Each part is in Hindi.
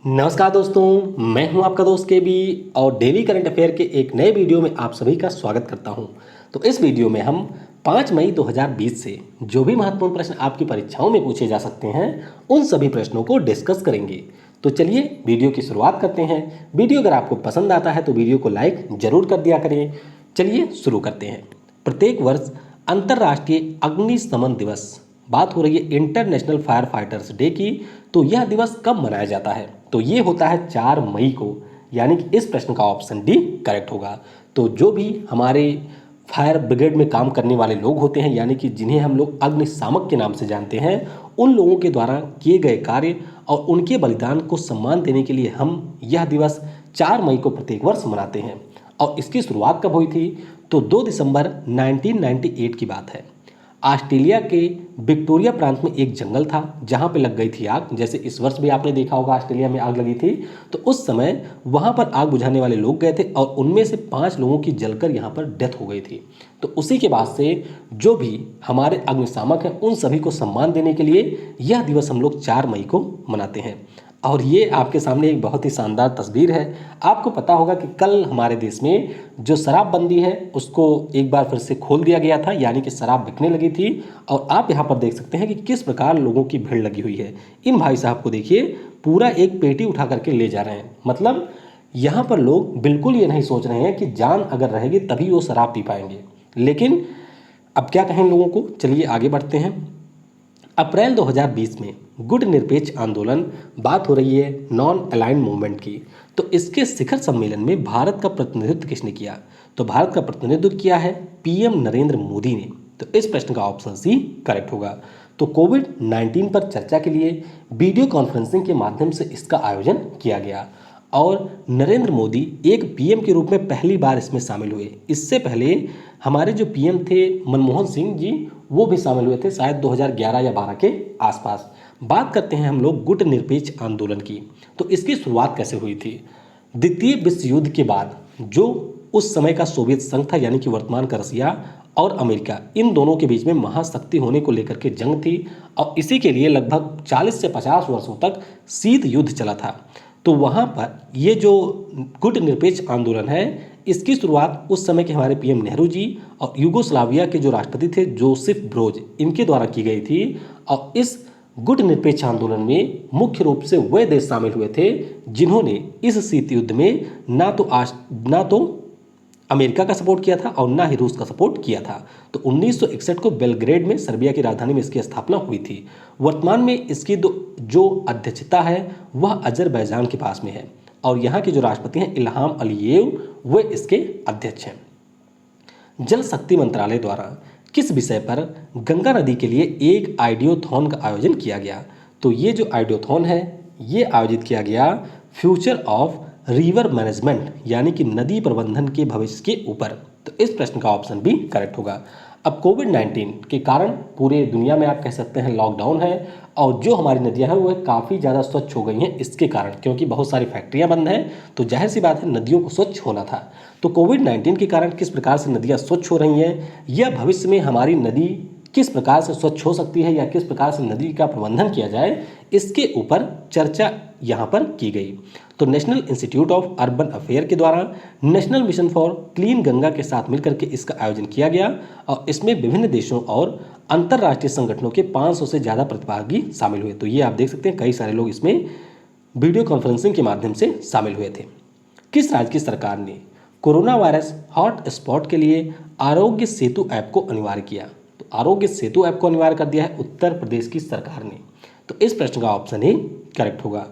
नमस्कार दोस्तों, मैं हूं आपका दोस्त के बी और डेली करंट अफेयर के एक नए वीडियो में आप सभी का स्वागत करता हूं। तो इस वीडियो में हम 5 मई 2020 से जो भी महत्वपूर्ण प्रश्न आपकी परीक्षाओं में पूछे जा सकते हैं उन सभी प्रश्नों को डिस्कस करेंगे। तो चलिए वीडियो की शुरुआत करते हैं। वीडियो अगर आपको पसंद आता है तो वीडियो को लाइक जरूर कर दिया करें। चलिए शुरू करते हैं। प्रत्येक वर्ष अंतर्राष्ट्रीय अग्निशमन दिवस, बात हो रही है इंटरनेशनल फायर फाइटर्स डे की, तो यह दिवस कब मनाया जाता है? तो ये होता है 4 मई को, यानी कि इस प्रश्न का ऑप्शन डी करेक्ट होगा। तो जो भी हमारे फायर ब्रिगेड में काम करने वाले लोग होते हैं, यानी कि जिन्हें हम लोग अग्निशामक के नाम से जानते हैं, उन लोगों के द्वारा किए गए कार्य और उनके बलिदान को सम्मान देने के लिए हम यह दिवस 4 मई को प्रत्येक वर्ष मनाते हैं। और इसकी शुरुआत कब हुई थी? तो 2 दिसंबर 1998 की बात है। ऑस्ट्रेलिया के विक्टोरिया प्रांत में एक जंगल था जहां पे लग गई थी आग। जैसे इस वर्ष भी आपने देखा होगा ऑस्ट्रेलिया में आग लगी थी, तो उस समय वहां पर आग बुझाने वाले लोग गए थे और उनमें से 5 लोगों की जलकर यहां पर डेथ हो गई थी। तो उसी के बाद से जो भी हमारे अग्निशामक हैं उन सभी को सम्मान देने के लिए यह दिवस हम लोग 4 मई को मनाते हैं। और ये आपके सामने एक बहुत ही शानदार तस्वीर है। आपको पता होगा कि कल हमारे देश में जो शराबबंदी है उसको एक बार फिर से खोल दिया गया था, यानी कि शराब बिकने लगी थी। और आप यहाँ पर देख सकते हैं कि किस प्रकार लोगों की भीड़ लगी हुई है। इन भाई साहब को देखिए, पूरा एक पेटी उठा करके ले जा रहे हैं। मतलब यहाँ पर लोग बिल्कुल ये नहीं सोच रहे हैं कि जान अगर रहेगी तभी वो शराब पी पाएंगे। लेकिन अब क्या कहें लोगों को, चलिए आगे बढ़ते हैं। अप्रैल 2020 में गुट निरपेक्ष आंदोलन, बात हो रही है नॉन अलाइंड मूवमेंट की, तो इसके शिखर सम्मेलन में भारत का प्रतिनिधित्व किसने किया? तो भारत का प्रतिनिधित्व किया है पीएम नरेंद्र मोदी ने। तो इस प्रश्न का ऑप्शन सी करेक्ट होगा। तो कोविड 19 पर चर्चा के लिए वीडियो कॉन्फ्रेंसिंग के माध्यम से इसका आयोजन किया गया और नरेंद्र मोदी एक पीएम के रूप में पहली बार इसमें शामिल हुए। इससे पहले हमारे जो पीएम थे मनमोहन सिंह जी, वो भी शामिल हुए थे शायद 2011 या 12 के आसपास। बात करते हैं हम लोग गुट निरपेक्ष आंदोलन की। तो इसकी शुरुआत कैसे हुई थी? द्वितीय विश्व युद्ध के बाद जो उस समय का सोवियत संघ था, यानी कि वर्तमान का रसिया और अमेरिका, इन दोनों के बीच में महाशक्ति होने को लेकर के जंग थी और इसी के लिए लगभग 40 से 50 वर्षों तक शीत युद्ध चला था। तो वहाँ पर ये जो गुट निरपेक्ष आंदोलन है, इसकी शुरुआत उस समय के हमारे पीएम नेहरू जी और यूगोस्लाविया के जो राष्ट्रपति थे जोसेफ ब्रोज, इनके द्वारा की गई थी। और इस गुट निरपेक्ष आंदोलन में मुख्य रूप से वे देश शामिल हुए थे जिन्होंने इस शीत युद्ध में ना तो अमेरिका का सपोर्ट किया था और ना ही रूस का सपोर्ट किया था। तो 1961 को बेलग्रेड में, सर्बिया की राजधानी में, इसकी स्थापना हुई थी। वर्तमान में इसकी जो अध्यक्षता है वह अजरबैजान के पास में है और यहाँ के जो राष्ट्रपति हैं इल्हाम अलीयेव, वे इसके अध्यक्ष हैं। जल शक्ति मंत्रालय द्वारा किस विषय पर गंगा नदी के लिए एक आइडियोथॉन का आयोजन किया गया? तो ये जो आइडियोथॉन है ये आयोजित किया गया फ्यूचर ऑफ रिवर मैनेजमेंट, यानी कि नदी प्रबंधन के भविष्य के ऊपर। तो इस प्रश्न का ऑप्शन भी करेक्ट होगा। अब कोविड 19 के कारण पूरे दुनिया में आप कह सकते हैं लॉकडाउन है और जो हमारी नदियां हैं वो काफ़ी ज़्यादा स्वच्छ हो गई हैं इसके कारण, क्योंकि बहुत सारी फैक्ट्रियां बंद हैं। तो जाहिर सी बात है नदियों को स्वच्छ होना था। तो कोविड 19 के कारण किस प्रकार से नदियां स्वच्छ हो रही हैं या भविष्य में हमारी नदी किस प्रकार से स्वच्छ हो सकती है या किस प्रकार से नदी का प्रबंधन किया जाए, इसके ऊपर चर्चा यहाँ पर की गई। तो national institute of urban affair के द्वारा national mission for clean Ganga के साथ मिलकर के इसका आयोजन किया गया और इसमें विभिन्न देशों और अंतर्राष्ट्रीय संगठनों के 500 से ज़्यादा प्रतिभागी शामिल हुए। तो ये आप देख सकते हैं कई सारे लोग इसमें वीडियो कॉन्फ्रेंसिंग के माध्यम से शामिल हुए थे। किस राज्य की सरकार ने कोरोना वायरस हॉट स्पॉट के लिए आरोग्य सेतु ऐप को अनिवार्य किया? तो आरोग्य सेतु ऐप को अनिवार्य कर दिया है उत्तर प्रदेश की सरकार ने। तो इस प्रश्न का ऑप्शन ही करेक्ट होगा।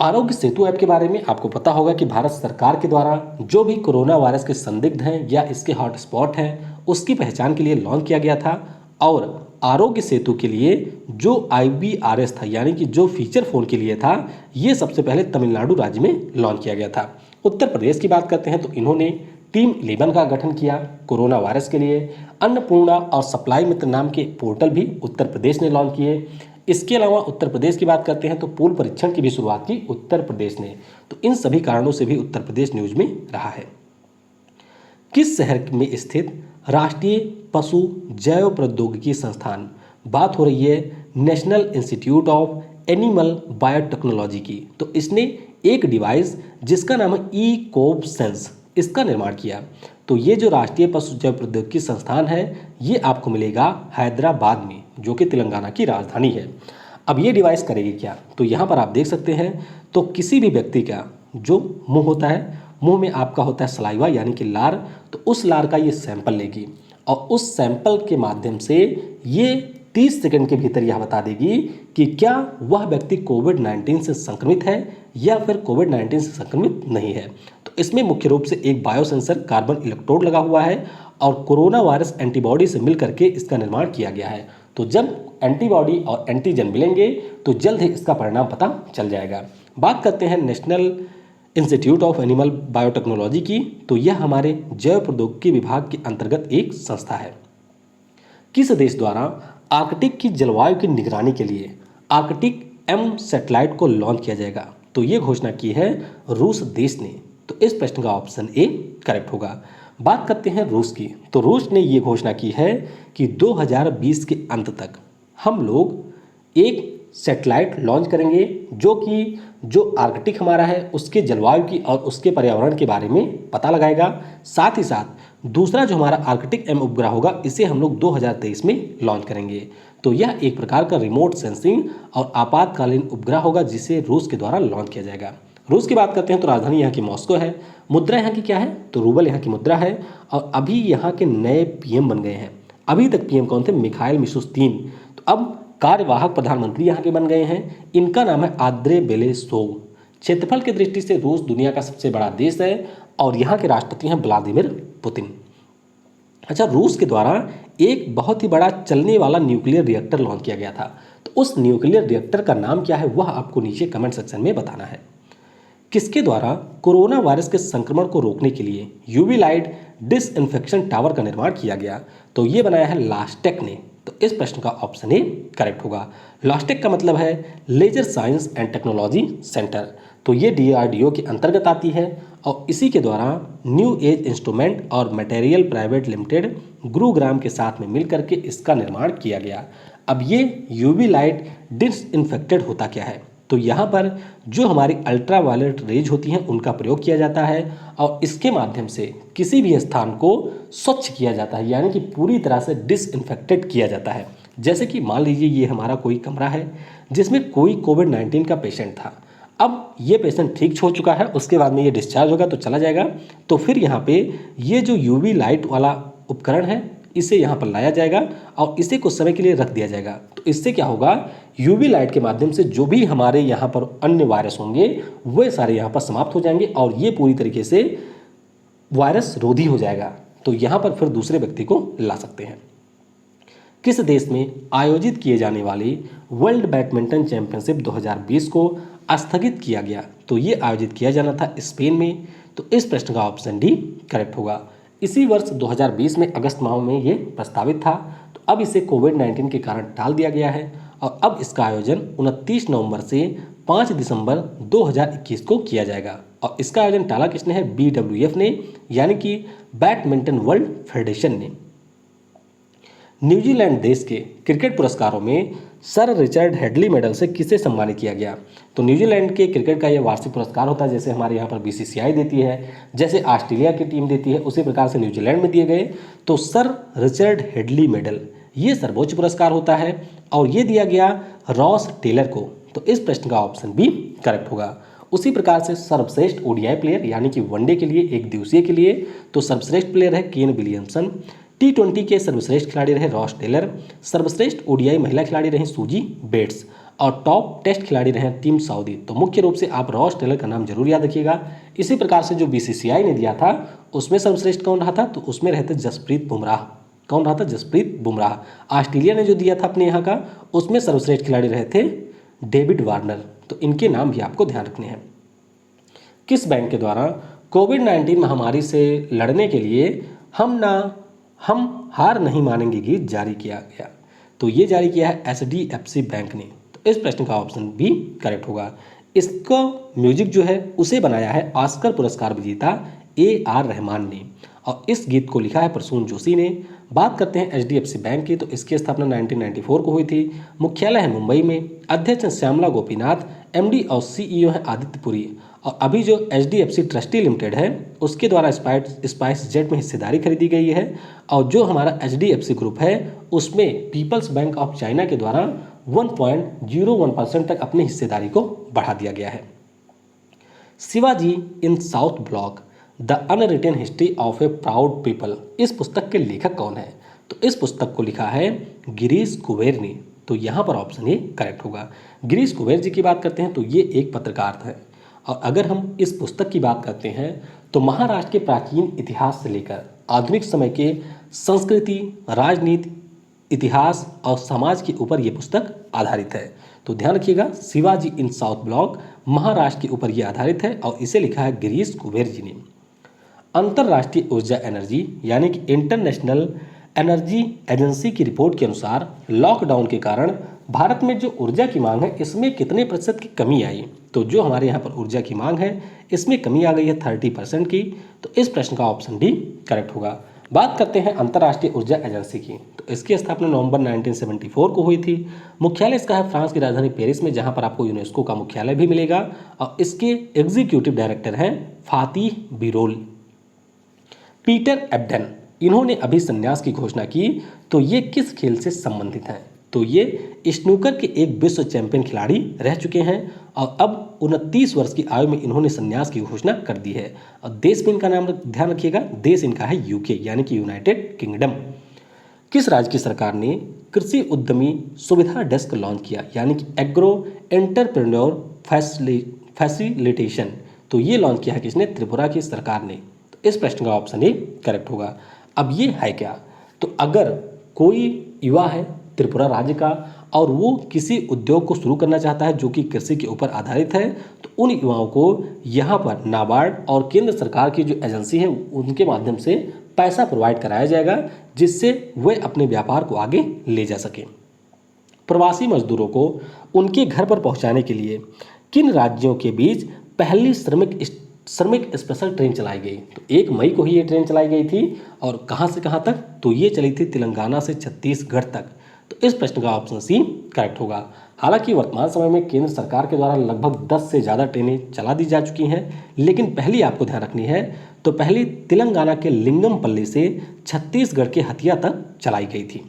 आरोग्य सेतु ऐप के बारे में आपको पता होगा कि भारत सरकार के द्वारा जो भी कोरोना वायरस के संदिग्ध हैं या इसके हॉटस्पॉट हैं उसकी पहचान के लिए लॉन्च किया गया था। और आरोग्य सेतु के लिए जो IVRS था, यानी कि जो फीचर फोन के लिए था, ये सबसे पहले तमिलनाडु राज्य में लॉन्च किया गया था। उत्तर प्रदेश की बात करते हैं तो इन्होंने टीम 11 का गठन किया कोरोना वायरस के लिए। अन्नपूर्णा और सप्लाई मित्र नाम के पोर्टल भी उत्तर प्रदेश ने लॉन्च किए। इसके अलावा उत्तर प्रदेश की बात करते हैं तो पूल परीक्षण की भी शुरुआत की उत्तर प्रदेश ने। तो इन सभी कारणों से भी उत्तर प्रदेश न्यूज में रहा है। किस शहर में स्थित राष्ट्रीय पशु जैव प्रौद्योगिकी संस्थान, बात हो रही है national institute of animal biotechnology की। तो इसने एक डिवाइस जिसका नाम है ई-कोब सेंस, इसका निर्माण किया। तो ये जो राष्ट्रीय पशु जैव प्रौद्योगिकी संस्थान है, ये आपको मिलेगा हैदराबाद में, जो कि तेलंगाना की राजधानी है। अब ये डिवाइस करेगी क्या? तो यहाँ पर आप देख सकते हैं, तो किसी भी व्यक्ति का जो मुंह होता है, मुंह में आपका होता है सलाइवा यानी कि लार, तो उस लार का ये सैंपल लेगी और उस सैंपल के माध्यम से ये 30 सेकंड के भीतर यह बता देगी कि क्या वह व्यक्ति कोविड-19 से संक्रमित है या फिर कोविड-19 से संक्रमित नहीं है। तो इसमें मुख्य रूप से एक बायोसेंसर कार्बन इलेक्ट्रोड लगा हुआ है और कोरोना वायरस एंटीबॉडी से मिल करके इसका निर्माण किया गया है। तो जब एंटीबॉडी और एंटीजन मिलेंगे तो जल्द ही इसका परिणाम पता चल जाएगा। बात करते हैं national institute of animal biotechnology की। तो यह हमारे जैव प्रौद्योगिकी विभाग के अंतर्गत एक संस्था है। किस देश द्वारा आर्कटिक की जलवायु की निगरानी के लिए आर्कटिक एम सैटेलाइट को लॉन्च किया जाएगा? तो ये घोषणा की है रूस देश ने। तो इस प्रश्न का ऑप्शन ए करेक्ट होगा। बात करते हैं रूस की। तो रूस ने ये घोषणा की है कि 2020 के अंत तक हम लोग एक सैटेलाइट लॉन्च करेंगे जो आर्कटिक हमारा है उसके जलवायु की और उसके पर्यावरण के बारे में पता लगाएगा। साथ ही साथ दूसरा जो हमारा आर्कटिक एम उपग्रह होगा, इसे हम लोग 2023 में लॉन्च करेंगे। तो यह एक प्रकार का रिमोट सेंसिंग और आपातकालीन उपग्रह होगा जिसे रूस के द्वारा लॉन्च किया जाएगा। रूस की बात करते हैं तो राजधानी यहाँ की मॉस्को है। मुद्रा यहाँ की क्या है? तो रूबल यहाँ की मुद्रा है। और अभी यहाँ के नए पीएम बन गए हैं। अभी तक पीएम कौन थे? Mikhail Mishustin. तो अब कार्यवाहक प्रधानमंत्री यहाँ के बन गए हैं। इनका नाम है आंद्रे बेलेसोव। क्षेत्रफल की दृष्टि से रूस दुनिया का सबसे बड़ा देश है और यहाँ के राष्ट्रपति हैं व्लादिमीर पुतिन। अच्छा, रूस के द्वारा एक बहुत ही बड़ा चलने वाला न्यूक्लियर रिएक्टर लॉन्च किया गया था। तो उस न्यूक्लियर रिएक्टर का नाम क्या है वह आपको नीचे कमेंट सेक्शन में बताना है। किसके द्वारा कोरोना वायरस के संक्रमण को रोकने के लिए यूवी लाइट डिसइंफेक्शन टावर का निर्माण किया गया? तो ये बनाया है लास्टेक ने। तो इस प्रश्न का ऑप्शन ए करेक्ट होगा। लास्टेक का मतलब है laser science and technology centre. तो ये DRDO के अंतर्गत आती है और इसी के द्वारा न्यू एज इंस्ट्रूमेंट और मटेरियल प्राइवेट लिमिटेड गुरुग्राम के साथ में मिल करके इसका निर्माण किया गया। अब ये यूवी लाइट डिसइंफेक्टेड होता क्या है? तो यहाँ पर जो हमारी अल्ट्रा वायलेट रेज होती हैं उनका प्रयोग किया जाता है और इसके माध्यम से किसी भी स्थान को स्वच्छ किया जाता है, यानी कि पूरी तरह से डिसइंफेक्टेड किया जाता है। जैसे कि मान लीजिए ये हमारा कोई कमरा है जिसमें कोई कोविड-19 का पेशेंट था। अब ये पेशेंट ठीक हो चुका है, उसके बाद में ये डिस्चार्ज होगा तो चला जाएगा। तो फिर यहाँ पे ये जो यूवी लाइट वाला उपकरण है इसे यहाँ पर लाया जाएगा और इसे कुछ समय के लिए रख दिया जाएगा। तो इससे क्या होगा, यूवी लाइट के माध्यम से जो भी हमारे यहाँ पर अन्य वायरस होंगे वे सारे यहाँ पर समाप्त हो जाएंगे और ये पूरी तरीके से वायरस रोधी हो जाएगा। तो यहाँ पर फिर दूसरे व्यक्ति को ला सकते हैं। किस देश में आयोजित किए जाने वाली वर्ल्ड बैडमिंटन चैंपियनशिप 2020 को स्थगित किया गया? तो ये आयोजित किया जाना था स्पेन में। तो इस प्रश्न का ऑप्शन डी करेक्ट होगा। इसी वर्ष 2020 में अगस्त माह में ये प्रस्तावित था, तो अब इसे कोविड-19 के कारण टाल दिया गया है और अब इसका आयोजन 29 नवंबर से 5 दिसंबर 2021 को किया जाएगा। और इसका आयोजन टाला किसने है? BWF ने, यानी कि बैडमिंटन वर्ल्ड फेडरेशन ने। न्यूजीलैंड देश के क्रिकेट पुरस्कारों में सर रिचर्ड हेडली मेडल से किसे सम्मानित किया गया? तो न्यूजीलैंड के क्रिकेट का यह वार्षिक पुरस्कार होता है। जैसे हमारे यहाँ पर BCCI देती है, जैसे ऑस्ट्रेलिया की टीम देती है, उसी प्रकार से न्यूजीलैंड में दिए गए। तो सर रिचर्ड हेडली मेडल ये सर्वोच्च पुरस्कार होता है और ये दिया गया रॉस टेलर को। तो इस प्रश्न का ऑप्शन बी करेक्ट होगा। उसी प्रकार से सर्वश्रेष्ठ ODI प्लेयर यानी कि वनडे के लिए, एक दिवसीय के लिए, तो सर्वश्रेष्ठ प्लेयर है केन विलियमसन। T20 के सर्वश्रेष्ठ खिलाड़ी रहे रॉस टेलर। सर्वश्रेष्ठ ODI महिला खिलाड़ी रहे सूजी बेट्स और टॉप टेस्ट खिलाड़ी रहे टीम सऊदी। तो मुख्य रूप से आप रॉस टेलर का नाम जरूर याद रखिएगा। इसी प्रकार से जो BCCI ने दिया था उसमें सर्वश्रेष्ठ कौन रहा था? तो उसमें रहते जसप्रीत बुमराह। कौन रहा था? जसप्रीत बुमराह। ऑस्ट्रेलिया ने जो दिया था अपने यहाँ का उसमें सर्वश्रेष्ठ खिलाड़ी रहे थे डेविड वार्नर। तो इनके नाम भी आपको ध्यान रखने हैं। किस बैंक के द्वारा कोविड-19 महामारी से लड़ने के लिए हम हार नहीं मानेंगे गीत जारी किया गया? तो ये जारी किया है HDFC बैंक ने। तो इस प्रश्न का ऑप्शन बी करेक्ट होगा। इसको म्यूजिक जो है उसे बनाया है ऑस्कर पुरस्कार विजेता AR रहमान ने और इस गीत को लिखा है प्रसून जोशी ने। बात करते हैं HDFC बैंक की, तो इसकी स्थापना 1994 को हुई थी। मुख्यालय है मुंबई में। अध्यक्ष हैं श्यामला गोपीनाथ। MD और CEO है आदित्य पुरी। और अभी जो HDFC ट्रस्टी लिमिटेड है उसके द्वारा स्पाइस जेट में हिस्सेदारी खरीदी गई है। और जो हमारा HDFC ग्रुप है उसमें पीपल्स बैंक ऑफ चाइना के द्वारा 1.01% तक अपनी हिस्सेदारी को बढ़ा दिया गया है। Shivaji in South Block the unwritten history of a proud people, इस पुस्तक के लेखक कौन है? तो इस पुस्तक को लिखा है गिरीश कुबेर ने। तो यहाँ पर ऑप्शन ए करेक्ट होगा। गिरीश कुबेर जी की बात करते हैं तो ये एक पत्रकार हैं। और अगर हम इस पुस्तक की बात करते हैं तो महाराष्ट्र के प्राचीन इतिहास से लेकर आधुनिक समय के संस्कृति, राजनीति, इतिहास और समाज के ऊपर ये पुस्तक आधारित है। तो ध्यान रखिएगा, Shivaji in South block Maharashtra के ऊपर ये आधारित है और इसे लिखा है गिरीश कुबेर जी ने। अंतर्राष्ट्रीय ऊर्जा एनर्जी यानी कि इंटरनेशनल एनर्जी एजेंसी की रिपोर्ट के अनुसार लॉकडाउन के कारण भारत में जो ऊर्जा की मांग है इसमें कितने प्रतिशत की कमी आई? तो जो हमारे यहाँ पर ऊर्जा की मांग है इसमें कमी आ गई है 30% की। तो इस प्रश्न का ऑप्शन डी करेक्ट होगा। बात करते हैं अंतर्राष्ट्रीय ऊर्जा एजेंसी की, तो इसकी स्थापना नवंबर 1974 को हुई थी। मुख्यालय इसका है फ्रांस की राजधानी पेरिस में, जहां पर आपको यूनेस्को का मुख्यालय भी मिलेगा। और इसके एग्जीक्यूटिव डायरेक्टर हैं फातिह बिरोल। पीटर एब्डन, इन्होंने अभी संन्यास की घोषणा की, तो ये किस खेल से संबंधित हैं? तो ये स्नूकर के एक विश्व चैंपियन खिलाड़ी रह चुके हैं और अब 29 वर्ष की आयु में इन्होंने संन्यास की घोषणा कर दी है। और देश में इनका नाम ध्यान रखिएगा, देश इनका है UK यानी कि यूनाइटेड किंगडम। किस राज्य की सरकार ने कृषि उद्यमी सुविधा डेस्क लॉन्च किया यानी कि एग्रो एंटरप्रेन्योर फैसिलिटेशन? तो ये लॉन्च किया है किसने? त्रिपुरा की सरकार ने। तो इस प्रश्न का ऑप्शन ए करेक्ट होगा। अब ये है क्या? तो अगर कोई युवा है त्रिपुरा राज्य का और वो किसी उद्योग को शुरू करना चाहता है जो कि कृषि के ऊपर आधारित है, तो उन युवाओं को यहाँ पर नाबार्ड और केंद्र सरकार की जो एजेंसी है उनके माध्यम से पैसा प्रोवाइड कराया जाएगा जिससे वे अपने व्यापार को आगे ले जा सकें। प्रवासी मजदूरों को उनके घर पर पहुँचाने के लिए किन राज्यों के बीच पहली श्रमिक स्पेशल ट्रेन चलाई गई? तो 1 मई को ही ये ट्रेन चलाई गई थी। और कहाँ से कहाँ तक? तो ये चली थी तेलंगाना से छत्तीसगढ़ तक। तो इस प्रश्न का ऑप्शन सी करेक्ट होगा। हालांकि वर्तमान समय में केंद्र सरकार के द्वारा लगभग 10 से ज़्यादा ट्रेनें चला दी जा चुकी हैं, लेकिन पहली आपको ध्यान रखनी है तो पहली तेलंगाना के लिंगमपल्ली से छत्तीसगढ़ के हथिया तक चलाई गई थी।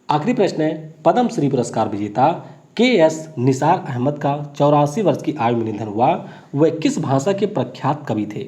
आखिरी प्रश्न है, पद्म श्री पुरस्कार विजेता KS निसार अहमद का 84 वर्ष की आयु में निधन हुआ। वह किस भाषा के प्रख्यात कवि थे?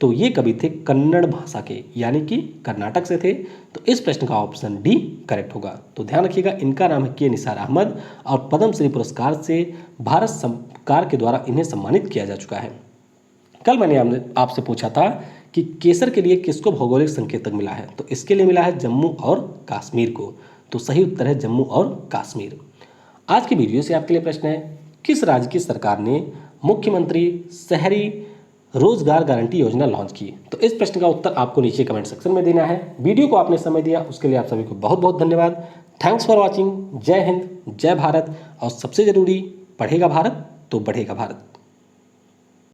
तो ये कवि थे कन्नड़ भाषा के यानी कि कर्नाटक से थे। तो इस प्रश्न का ऑप्शन डी करेक्ट होगा। तो ध्यान रखिएगा, इनका नाम है के निसार अहमद और पद्म श्री पुरस्कार से भारत सरकार के द्वारा इन्हें सम्मानित किया जा चुका है। कल मैंने आपसे पूछा था कि केसर के लिए किसको भौगोलिक संकेतक मिला है? तो इसके लिए मिला है जम्मू और कश्मीर को। तो सही उत्तर है जम्मू और कश्मीर। आज की वीडियो से आपके लिए प्रश्न है, किस राज्य की सरकार ने मुख्यमंत्री शहरी रोजगार गारंटी योजना लॉन्च की? तो इस प्रश्न का उत्तर आपको नीचे कमेंट सेक्शन में देना है। वीडियो को आपने समय दिया उसके लिए आप सभी को बहुत बहुत धन्यवाद। Thanks for watching. जय हिंद, जय भारत। और सबसे जरूरी, पढ़ेगा भारत तो बढ़ेगा भारत।